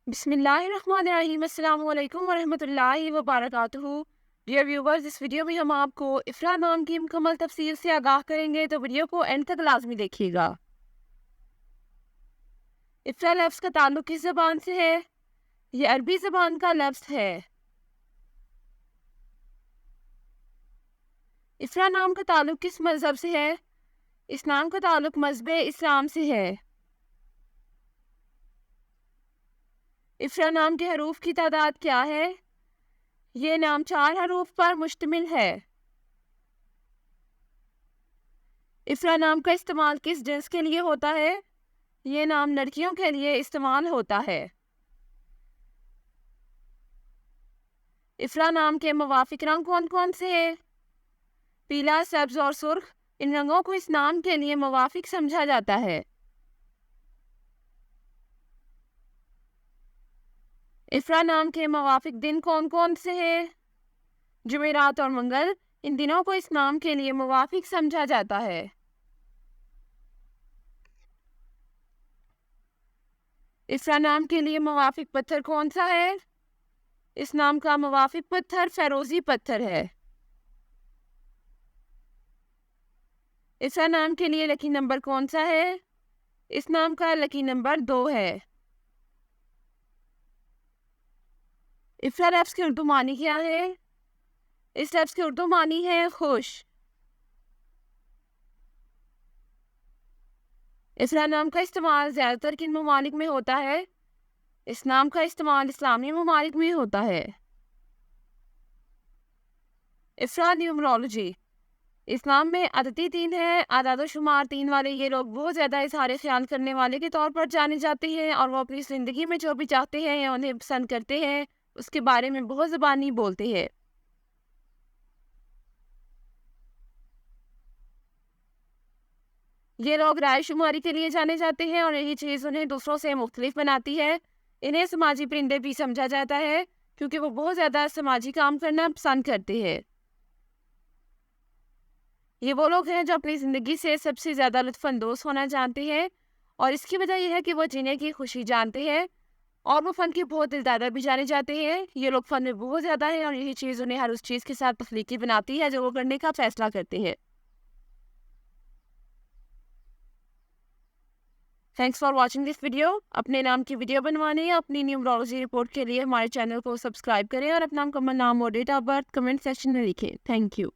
بسم اللہ الرحمن الرحیم۔ السلام علیکم ورحمۃ اللہ وبرکاتہ۔ ڈیئر ویورز، اس ویڈیو میں ہم آپ کو افرا نام کی مکمل تفصیل سے آگاہ کریں گے، تو ویڈیو کو اینڈ تک لازمی دیکھیے گا۔ افرا لفظ کا تعلق کس زبان سے ہے؟ یہ عربی زبان کا لفظ ہے۔ افرا نام کا تعلق کس مذہب سے ہے؟ اس نام کا تعلق مذہب اسلام سے ہے۔ افرا نام کے حروف کی تعداد کیا ہے؟ یہ نام 4 حروف پر مشتمل ہے۔ افرا نام کا استعمال کس جنس کے لیے ہوتا ہے؟ یہ نام لڑکیوں کے لیے استعمال ہوتا ہے۔ افرا نام کے موافق رنگ کون کون سے ہیں؟ پیلا، سبز اور سرخ، ان رنگوں کو اس نام کے لیے موافق سمجھا جاتا ہے۔ افرا نام کے موافق دن کون کون سے ہیں؟ جمعرات اور منگل، ان دنوں کو اس نام کے لیے موافق سمجھا جاتا ہے۔ افرا نام کے لیے موافق پتھر کون سا ہے؟ اس نام کا موافق پتھر فیروزی پتھر ہے۔ افرا نام کے لیے لکی نمبر کون سا ہے؟ اس نام کا لکی نمبر 2 ہے۔ افرا لفظ کی اردو معنی کیا ہے؟ اس لفظ کی اردو معنی ہے خوش۔ افرا نام کا استعمال زیادہ تر کن ممالک میں ہوتا ہے؟ اس نام کا استعمال اسلامی ممالک میں ہوتا ہے۔ افرا نیومرولوجی، اسلام میں عددی 3 ہے۔ اعداد و شمار 3 والے یہ لوگ بہت زیادہ اظہار خیال کرنے والے کے طور پر جانے جاتے ہیں، اور وہ اپنی زندگی میں جو بھی چاہتے ہیں یا انہیں پسند کرتے ہیں اس کے بارے میں بہت زبانی بولتے ہیں۔ یہ لوگ رائے شماری کے لیے جانے جاتے ہیں، اور یہی چیز انہیں دوسروں سے مختلف بناتی ہے۔ انہیں سماجی پرندے بھی سمجھا جاتا ہے کیونکہ وہ بہت زیادہ سماجی کام کرنا پسند کرتے ہیں۔ یہ وہ لوگ ہیں جو اپنی زندگی سے سب سے زیادہ لطف اندوز ہونا جانتے ہیں، اور اس کی وجہ یہ ہے کہ وہ جینے کی خوشی جانتے ہیں، اور وہ فن کے بہت دلدادہ بھی جانے جاتے ہیں۔ یہ لوگ فن میں بہت زیادہ ہیں، اور یہی چیز انہیں ہر اس چیز کے ساتھ تخلیقی بناتی ہے جو وہ کرنے کا فیصلہ کرتے ہیں۔ Thanks for watching this video. اپنے نام کی ویڈیو بنوانے یا اپنی نیومرولوجی رپورٹ کے لیے ہمارے چینل کو سبسکرائب کریں، اور اپنا مکمل نام اور date of birth comment section میں لکھیں۔ Thank you.